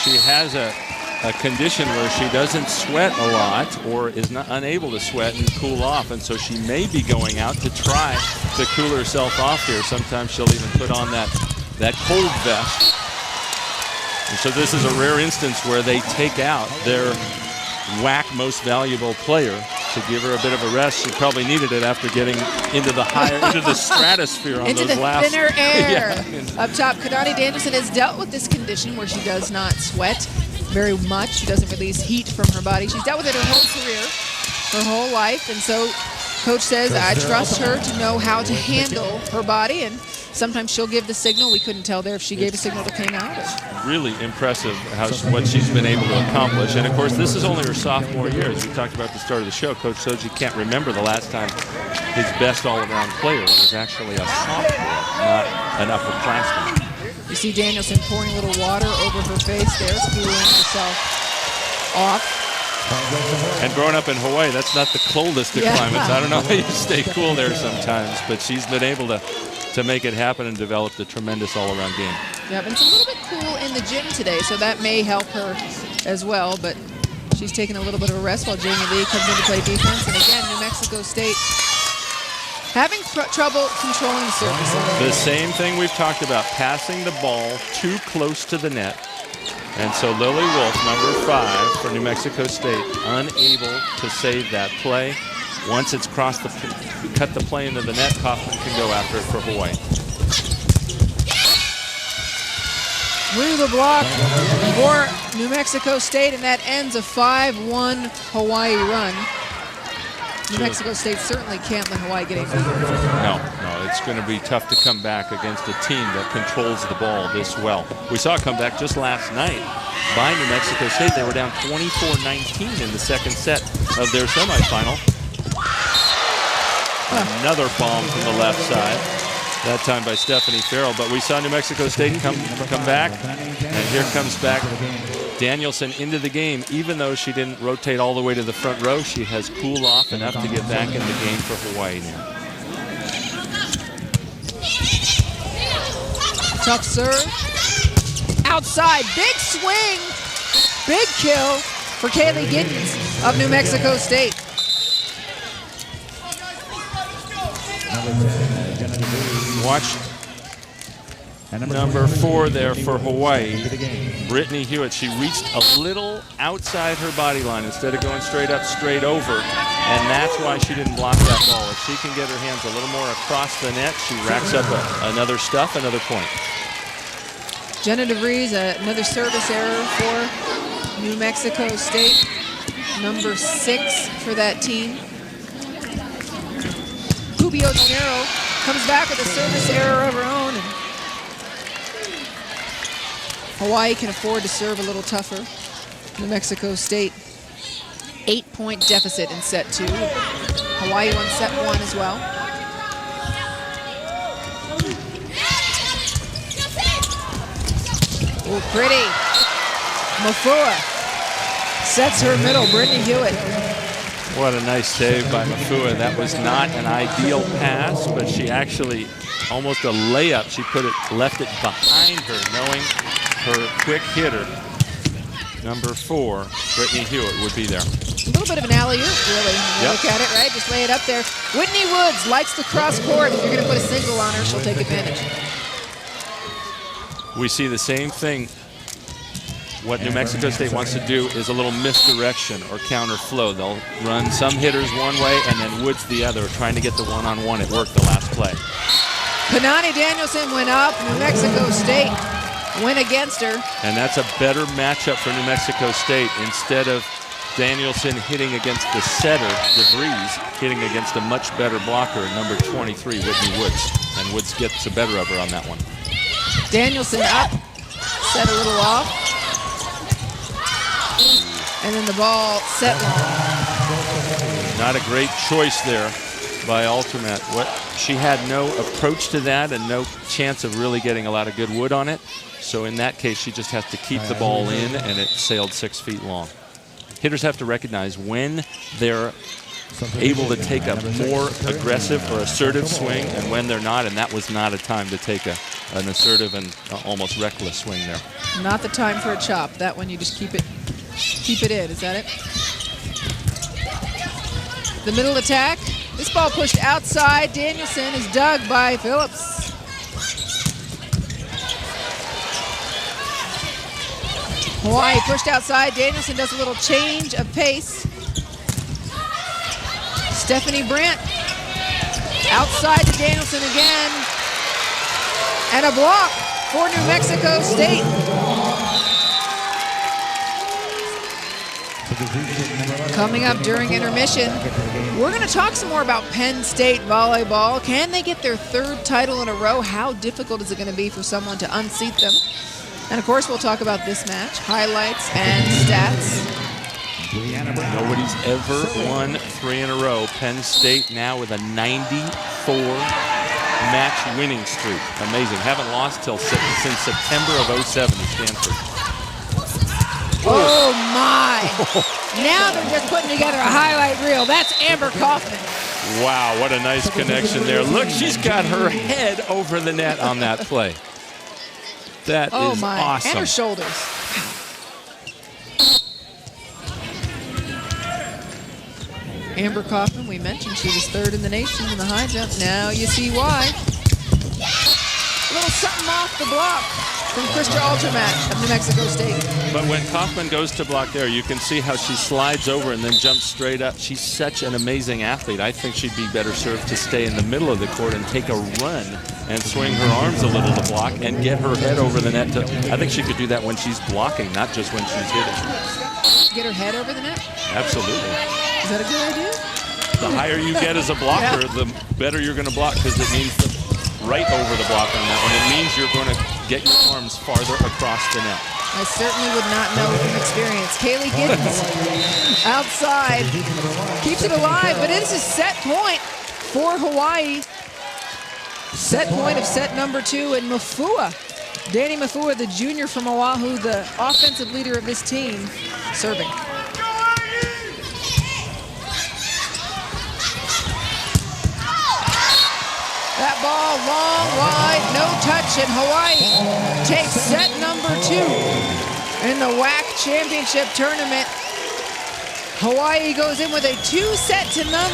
she has a condition where she doesn't sweat a lot or is not unable to sweat and cool off, and so she may be going out to try to cool herself off here. Sometimes she'll even put on that cold vest. And so this is a rare instance where they take out their WAC most valuable player to give her a bit of a rest. She probably needed it after getting into the stratosphere on into those last. Into the thinner air. Yeah. Up top, Kanani Danielson has dealt with this condition where she does not sweat very much. She doesn't release heat from her body. She's dealt with it her whole career, her whole life, and so coach says, I trust her to know how to handle her body, and sometimes she'll give the signal. We couldn't tell there if she gave a signal to came out. Really impressive what she's been able to accomplish. And of course, this is only her sophomore year. As we talked about at the start of the show, Coach Soji can't remember the last time his best all-around player was actually a sophomore, not an upperclassman. You see Danielson pouring a little water over her face there, cooling herself off. And growing up in Hawaii, that's not the coldest of climates. I don't know how you stay cool there sometimes, but she's been able to make it happen and developed a tremendous all-around game. Yep, and it's a little bit cool in the gym today, so that may help her as well, but she's taking a little bit of a rest while Jamie Lee comes in to play defense. And again, New Mexico State having trouble controlling the surface. The same thing we've talked about, passing the ball too close to the net. And so Lily Wolf, number 5 for New Mexico State, unable to save that play. Once it's cut the play into the net, Kaufman can go after it for Hawaii. Through the block for New Mexico State, and that ends a 5-1 Hawaii run. New Mexico State certainly can't let Hawaii get anything. No, it's going to be tough to come back against a team that controls the ball this well. We saw a comeback just last night by New Mexico State. They were down 24-19 in the second set of their semifinal. Another bomb from the left side, that time by Stephanie Farrell. But we saw New Mexico State come back, and here comes back Danielson into the game. Even though she didn't rotate all the way to the front row, she has cooled off enough to get back in the game for Hawaii now. Tough serve. Outside, big swing, big kill for Kaylee Giddens of New Mexico State. Watch number 4 there for Hawaii, Brittany Hewitt. She reached a little outside her body line instead of going straight up, straight over, and that's why she didn't block that ball. If she can get her hands a little more across the net, she racks up another point. Jenna DeVries, another service error for New Mexico State, number 6 for that team. Cubi-Otineru comes back with a service error of her own. And Hawaii can afford to serve a little tougher. New Mexico State, 8-point deficit in set 2. Hawaii won set 1 as well. Oh, pretty. Mafua sets her middle, Brittany Hewitt. What a nice save by Mafua. That was not an ideal pass, but she actually, almost a layup, she left it behind her, knowing her quick hitter, number 4, Brittany Hewitt, would be there. A little bit of an alley-oop, really. Look at it, right? Just lay it up there. Whitney Woods likes to cross court. If you're going to put a single on her, she'll take advantage. We see the same thing. What New Mexico State wants to do is a little misdirection or counter flow. They'll run some hitters one way and then Woods the other, trying to get the one-on-one. It worked the last play. Kanani Danielson went up. New Mexico State went against her. And that's a better matchup for New Mexico State. Instead of Danielson hitting against the setter, DeVries hitting against a much better blocker, number 23, Whitney Woods. And Woods gets the better of her on that one. Danielson up, set a little off. And then the ball set long. Not a great choice there by Altermat. She had no approach to that and no chance of really getting a lot of good wood on it. So in that case, she just has to keep the ball in, and it sailed 6 feet long. Hitters have to recognize when they're able to take a more aggressive or assertive swing and when they're not, and that was not a time to take an assertive and almost reckless swing there. Not the time for a chop. That one you just keep it in. Is that it? The middle attack. This ball pushed outside. Danielson is dug by Phillips. Hawaii pushed outside. Danielson does a little change of pace. Stephanie Brandt outside to Danielson again. And a block for New Mexico State. Coming up during intermission, we're going to talk some more about Penn State volleyball. Can they get their third title in a row? How difficult is it going to be for someone to unseat them? And of course, we'll talk about this match, highlights and stats. Nobody's ever won 3 in a row. Penn State now with a 94-match winning streak. Amazing. Haven't lost since September of '07 at Stanford. Oh my! Now they're just putting together a highlight reel. That's Amber Kaufman. Wow, what a nice connection there. Look, she's got her head over the net on that play. That is awesome. And her shoulders. Amber Kaufman, we mentioned she was third in the nation in the high jump. Now you see why. A little something off the block from Krista Altermat of New Mexico State. But when Kaufman goes to block there, you can see how she slides over and then jumps straight up. She's such an amazing athlete. I think she'd be better served to stay in the middle of the court and take a run and swing her arms a little to block and get her head over the net. I think she could do that when she's blocking, not just when she's hitting. Get her head over the net? Absolutely. Is that a good idea? The higher you get as a blocker, the better you're going to block, because it means right over the block on that one. It means you're going to get your arms farther across the net. I certainly would not know from experience. Kaylee Giddens outside keeps it alive, but it's a set point for Hawaii. Set point of set number 2, and Mafua, Dani Mafua, the junior from Oahu, the offensive leader of this team, serving. That ball long, wide, no touch, and Hawaii takes set number 2 in the WAC Championship Tournament. Hawaii goes in with a 2-0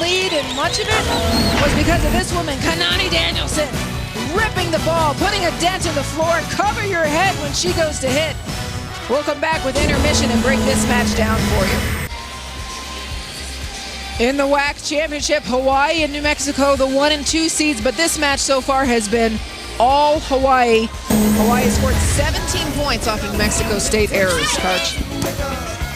lead, and much of it was because of this woman, Kanani Danielson, ripping the ball, putting a dent in the floor. Cover your head when she goes to hit. We'll come back with intermission and break this match down for you. In the WAC Championship, Hawaii and New Mexico, the 1 and 2 seeds, but this match so far has been all Hawaii. Hawaii scored 17 points off of New Mexico State errors, Karch.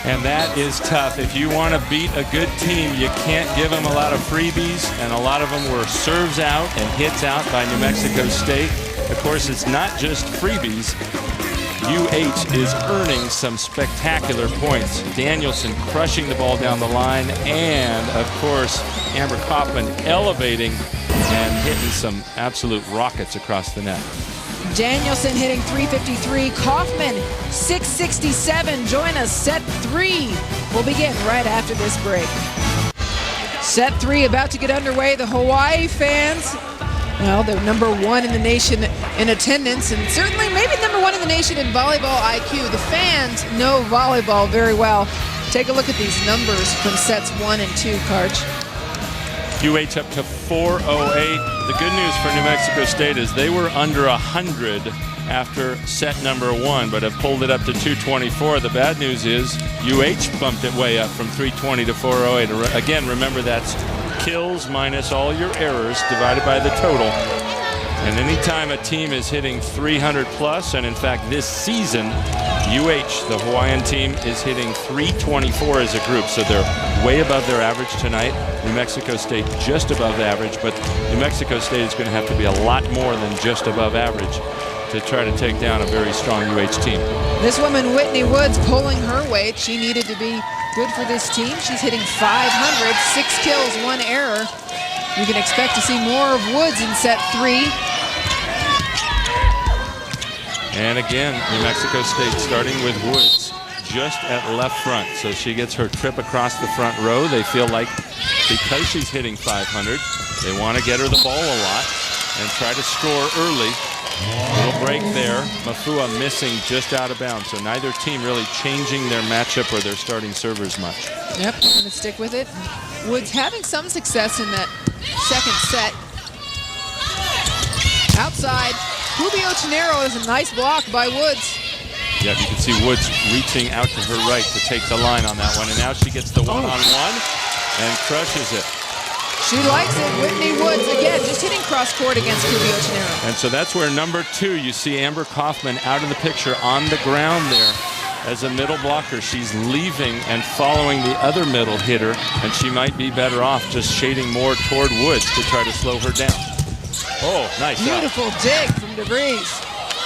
And that is tough. If you want to beat a good team, you can't give them a lot of freebies, and a lot of them were serves out and hits out by New Mexico State. Of course, it's not just freebies. UH is earning some spectacular points. Danielson crushing the ball down the line, and of course, Amber Kaufman elevating and hitting some absolute rockets across the net. Danielson hitting 353, Kaufman 667. Join us, set 3 will begin right after this break. Set 3 about to get underway. The Hawaii fans, well, they're number 1 in the nation in attendance, and certainly maybe number 1 in the nation in volleyball IQ. The fans know volleyball very well. Take a look at these numbers from sets 1 and 2, Karch. UH up to 408. The good news for New Mexico State is they were under 100 after set number 1, but have pulled it up to 224. The bad news is UH bumped it way up from 320 to 408. Again, remember that's kills minus all your errors divided by the total. And anytime a team is hitting 300 plus, and in fact this season, UH, the Hawaiian team, is hitting 324 as a group, so they're way above their average tonight. New Mexico State just above average, but New Mexico State is going to have to be a lot more than just above average to try to take down a very strong UH team. This woman, Whitney Woods, pulling her weight. She needed to be good for this team. She's hitting 500, 6 kills, 1 error. You can expect to see more of Woods in set 3. And again, New Mexico State starting with Woods just at left front. So she gets her trip across the front row. They feel like because she's hitting 500, they want to get her the ball a lot and try to score early. Little break there. Mafua missing just out of bounds. So neither team really changing their matchup or their starting servers much. Yep, we're going to stick with it. Woods having some success in that second set. Outside, Cubi-Otineru is a nice block by Woods. Yeah, you can see Woods reaching out to her right to take the line on that one. And now she gets the one-on-one and crushes it. She likes it. Whitney Woods, again, just hitting cross-court against Cubi-Otineru. And so that's where number 2, you see Amber Kaufman out of the picture on the ground there as a middle blocker. She's leaving and following the other middle hitter, and she might be better off just shading more toward Woods to try to slow her down. Oh, nice. Beautiful dig from DeVries.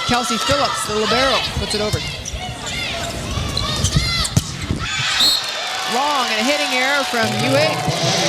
Kelsey Phillips, the libero, puts it over. Long and a hitting error from U8.